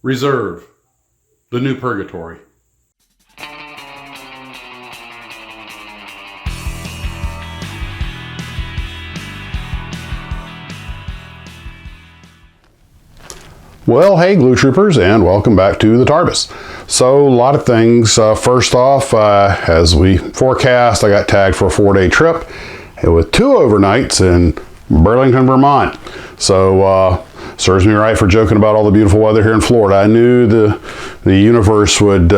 Reserve, the new purgatory. Well, hey Gloo Troopers, and welcome back to the TARDIS. So, a lot of things. First off, as we forecast, I got tagged for a 4-day trip with 2 overnights in Burlington, Vermont. So, serves me right for joking about all the beautiful weather here in Florida. I knew the universe would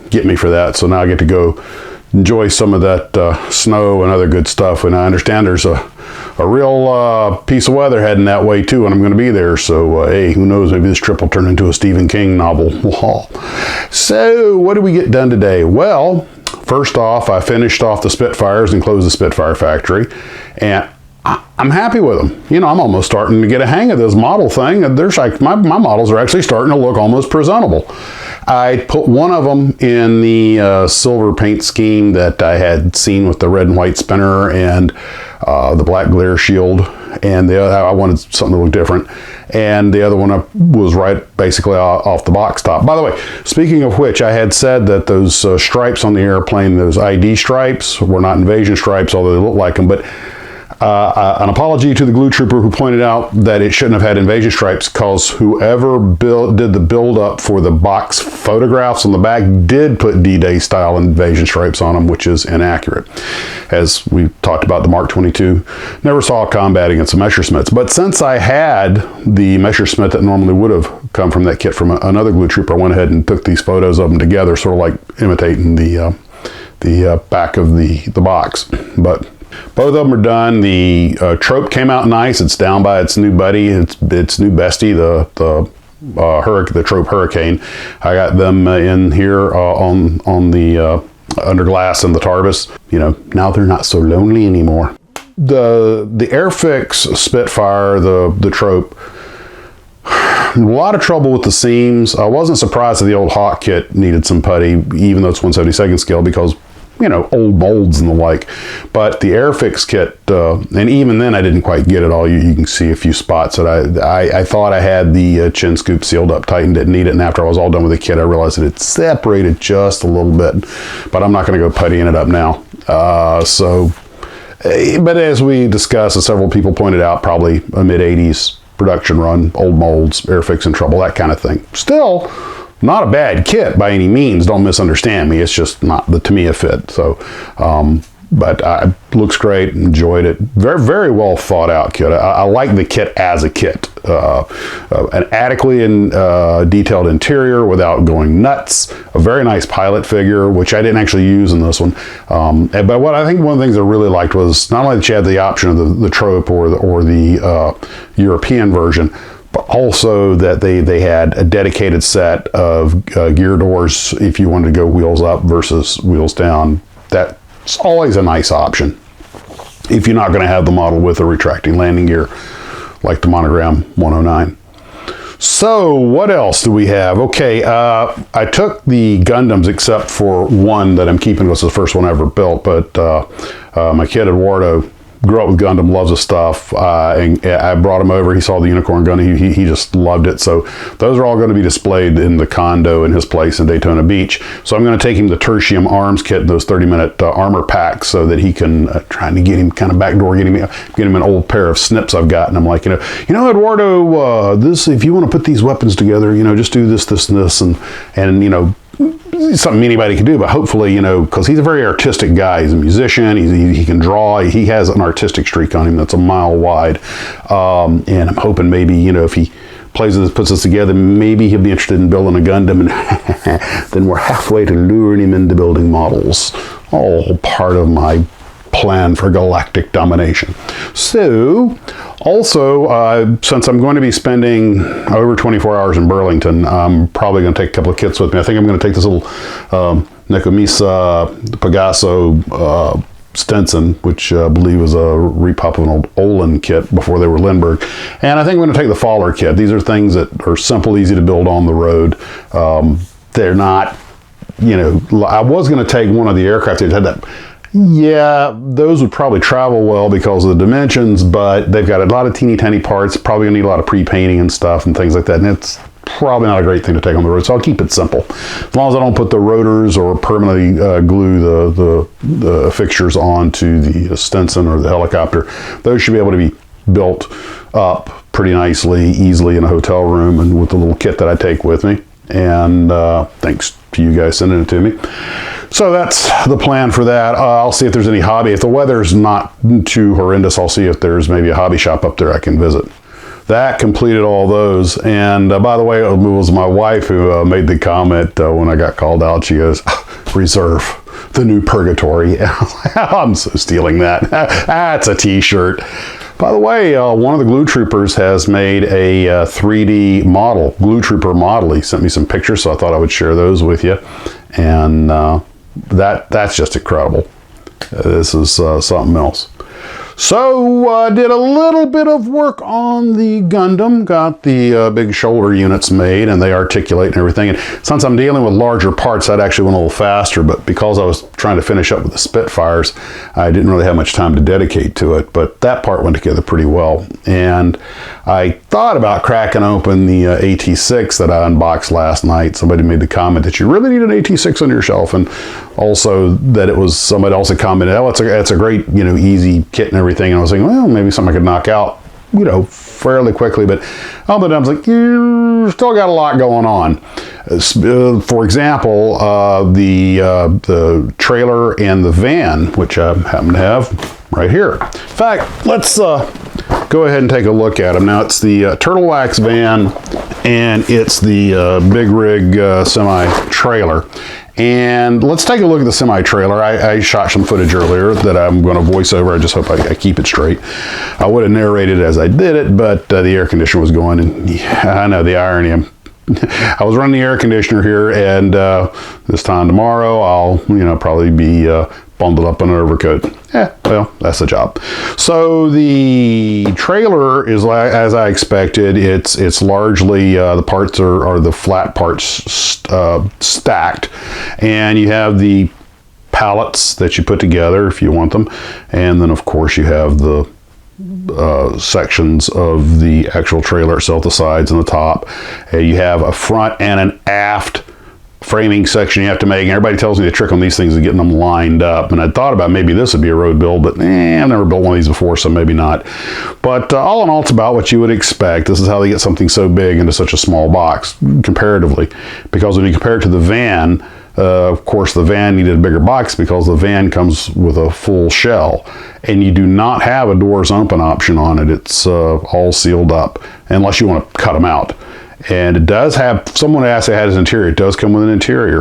get me for that, so now I get to go enjoy some of that snow and other good stuff. And I understand there's a real piece of weather heading that way too, and I'm going to be there. So hey, who knows? Maybe this trip will turn into a Stephen King novel. So what did we get done today? Well, first off, I finished off the Spitfires and closed the Spitfire factory, and I'm happy with them. You know, I'm almost starting to get a hang of this model thing. There's like my models are actually starting to look almost presentable. I put one of them in the silver paint scheme that I had seen with the red and white spinner and the black glare shield, and the other, I wanted something to look different. And the other one was right basically off the box top. By the way, speaking of which, I had said that those stripes on the airplane, those ID stripes, were not invasion stripes, although they look like them, but an apology to the Gloo Trooper who pointed out that it shouldn't have had invasion stripes, because whoever did the build up for the box photographs on the back did put D-Day style invasion stripes on them, which is inaccurate. As we talked about, the Mark 22 never saw combat against the Messerschmitts. But since I had the Messerschmitt that normally would have come from that kit from another Gloo Trooper, I went ahead and took these photos of them together, sort of like imitating the back of the box. But both of them are done. The trope came out nice. It's down by its new buddy, its new bestie, the trope Hurricane. I got them in here on the under glass in the TARDIS. You know, now they're not so lonely anymore. The Airfix Spitfire, the trope, a lot of trouble with the seams. I wasn't surprised that the old Hawk kit needed some putty, even though it's 1/72 scale, because you know, old molds and the like. But the Airfix kit, and even then I didn't quite get it all. You can see a few spots that I thought I had the chin scoop sealed up tight and didn't need it. And after I was all done with the kit, I realized that it separated just a little bit. But I'm not going to go puttying it up now. But as we discussed, and several people pointed out, probably a mid-80s production run, old molds, Airfix in trouble, that kind of thing. Still, not a bad kit by any means, don't misunderstand me. It's just not, to me, a fit. So, but looks great, enjoyed it. Very, very well thought out kit. I like the kit as a kit. An adequately detailed interior without going nuts. A very nice pilot figure, which I didn't actually use in this one. But what I think one of the things I really liked was not only that you had the option of the trope or the European version, but also that they had a dedicated set of gear doors if you wanted to go wheels up versus wheels down. That's always a nice option if you're not going to have the model with a retracting landing gear like the Monogram 109. So what else do we have? Okay, I took the Gundams except for one that I'm keeping. It was the first one I ever built, but my kid Eduardo grew up with Gundam, loves the stuff, and I brought him over. He saw the Unicorn Gundam. He just loved it. So those are all going to be displayed in the condo in his place in Daytona Beach. So I'm going to take him the Tertium Arms kit, those 30-minute armor packs, so that he can trying to get him kind of backdoor, get him an old pair of snips I've got. And I'm like, Eduardo, this, if you want to put these weapons together, just do this, this, and this, and something anybody can do, but hopefully, because he's a very artistic guy. He's a musician. He can draw. He has an artistic streak on him that's a mile wide. And I'm hoping maybe, if he plays this, puts this together, maybe he'll be interested in building a Gundam, and then we're halfway to luring him into building models. All part of my plan for galactic domination. So, also, since I'm going to be spending over 24 hours in Burlington, I'm probably going to take a couple of kits with me. I think I'm going to take this little Nekomisa Pegaso Stenson, which I believe was a repop of an old Olin kit before they were Lindbergh. And I think I'm going to take the Faller kit. These are things that are simple, easy to build on the road. They're not, I was going to take one of the aircraft that had that. Yeah, those would probably travel well because of the dimensions, but they've got a lot of teeny tiny parts, probably gonna need a lot of pre-painting and stuff and things like that. And probably not a great thing to take on the road, so I'll keep it simple. As long as I don't put the rotors or permanently glue the fixtures onto the Stinson or the helicopter, those should be able to be built up pretty nicely, easily in a hotel room and with the little kit that I take with me. And thanks to you guys sending it to me. So that's the plan for that. I'll see if there's any hobby. If the weather's not too horrendous, I'll see if there's maybe a hobby shop up there I can visit. That completed all those. And by the way, it was my wife who made the comment when I got called out. She goes, "Reserve the new purgatory." I'm so stealing that. That's a t-shirt. By the way, one of the Gloo Troopers has made a 3D model, Gloo Trooper model. He sent me some pictures, so I thought I would share those with you. And that's just incredible. This is something else. So I did a little bit of work on the Gundam, got the big shoulder units made, and they articulate and everything. And since I'm dealing with larger parts, that actually went a little faster, but because I was trying to finish up with the Spitfires, I didn't really have much time to dedicate to it, but that part went together pretty well. And I thought about cracking open the AT6 that I unboxed last night. Somebody made the comment that you really need an AT6 on your shelf, and also that it was somebody else had commented, oh, it's a great, easy kit and everything. And I was thinking, well, maybe something I could knock out, fairly quickly. But all the time I was like, you still got a lot going on. For example, the trailer and the van, which I happen to have right here. In fact, let's go ahead and take a look at them. Now, it's the Turtle Wax van, and it's the Big Rig semi-trailer. And let's take a look at the semi-trailer. I shot some footage earlier that I'm going to voice over. I just hope I keep it straight. I would have narrated as I did it, but the air conditioner was going, and yeah, I know the irony. I was running the air conditioner here, and this time tomorrow I'll probably be bundled up in an overcoat. Yeah, well, that's the job. So the trailer is as I expected. It's largely the parts are the flat parts stacked, and you have the pallets that you put together if you want them, and then of course you have the sections of the actual trailer itself, the sides and the top. You have a front and an aft framing section you have to make, and everybody tells me the trick on these things is getting them lined up, and I thought about maybe this would be a road build, but I've never built one of these before, so maybe not. But all in all, it's about what you would expect. This is how they get something so big into such a small box comparatively, because when you compare it to the van, of course the van needed a bigger box because the van comes with a full shell, and you do not have a doors open option on it. It's all sealed up unless you want to cut them out. And it does have, someone asked if it has an interior. It does come with an interior,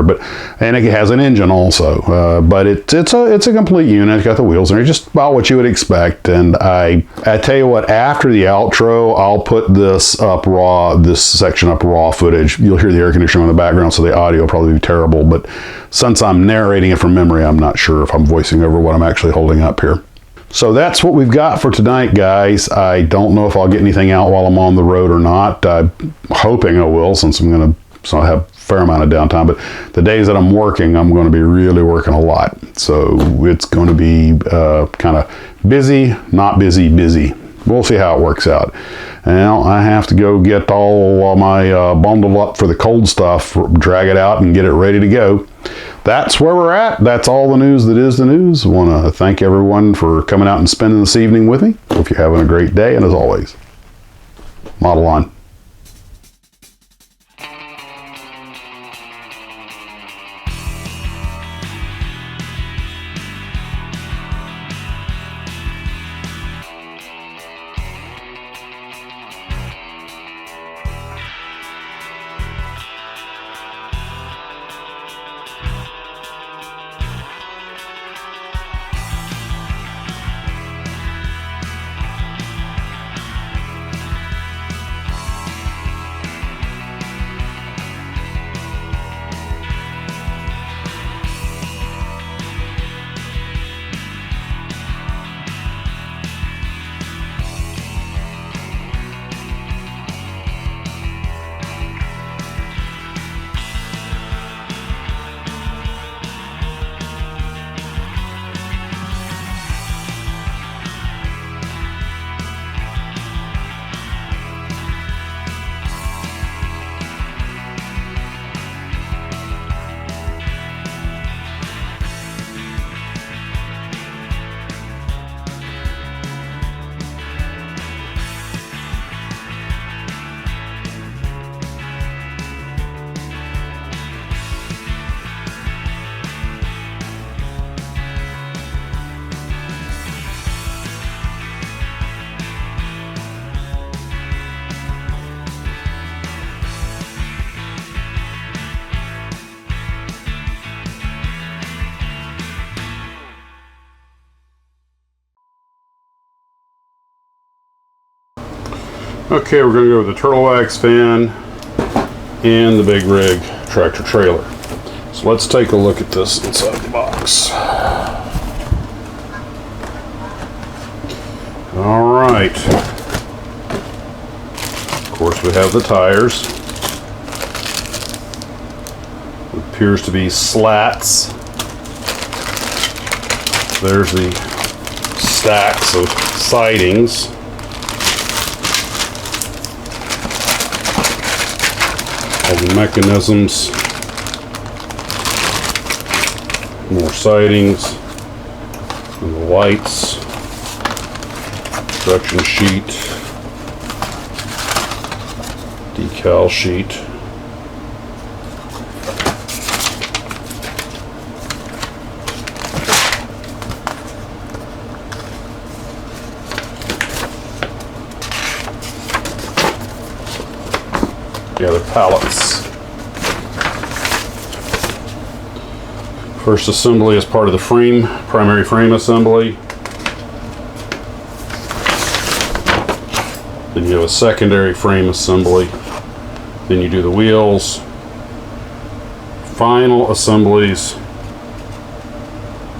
and it has an engine also. But it's a complete unit. It's got the wheels, and it's just about what you would expect. And I tell you what, after the outro, I'll put this section up raw footage. You'll hear the air conditioner in the background, so the audio will probably be terrible. But since I'm narrating it from memory, I'm not sure if I'm voicing over what I'm actually holding up here. So that's what we've got for tonight, guys. I don't know if I'll get anything out while I'm on the road or not. I'm hoping I will, since I have a fair amount of downtime. But the days that I'm working, I'm going to be really working a lot. So it's going to be kind of busy, not busy, busy. We'll see how it works out. Now, I have to go get all my bundle up for the cold stuff, drag it out, and get it ready to go. That's where we're at. That's all the news that is the news. I want to thank everyone for coming out and spending this evening with me. Hope you're having a great day, and as always, model on. Okay, we're going to go with the turtle wax fan and the big rig tractor trailer. So let's take a look at this inside the box. All right. Of course, we have the tires. It appears to be slats. There's the stacks of sidings. All the mechanisms. More sidings. And the lights. Instruction sheet. Decal sheet. The other pallets. First assembly is part of the frame, primary frame assembly. Then you have a secondary frame assembly. Then you do the wheels. Final assemblies.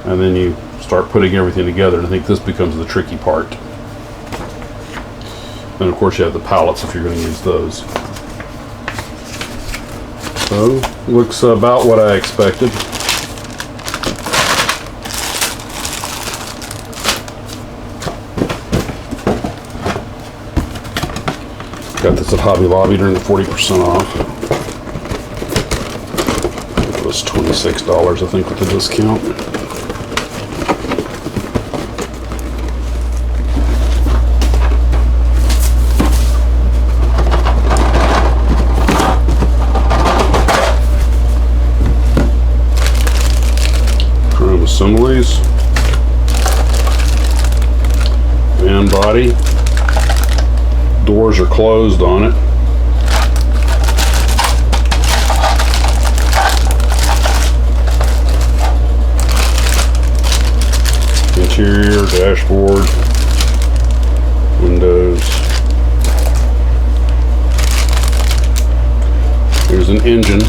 And then you start putting everything together. And I think this becomes the tricky part. Then of course you have the pallets if you're going to use those. So, looks about what I expected. Got this at Hobby Lobby during the 40% off. It was $26, I think, with the discount. Chrome assemblies. Fan body. Doors are closed on it. Interior, dashboard, windows. Here's an engine,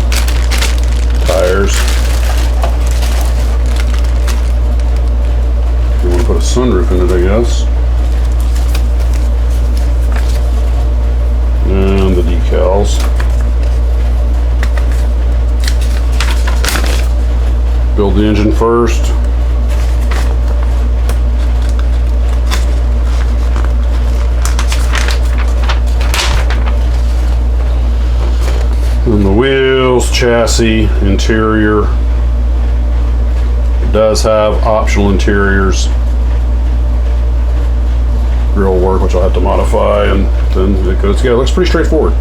tires. You want to put a sunroof in it, I guess. And the decals. Build the engine first. And the wheels, chassis, interior. It does have optional interiors. Grill work, which I'll have to modify, and then it goes together. It looks pretty straightforward.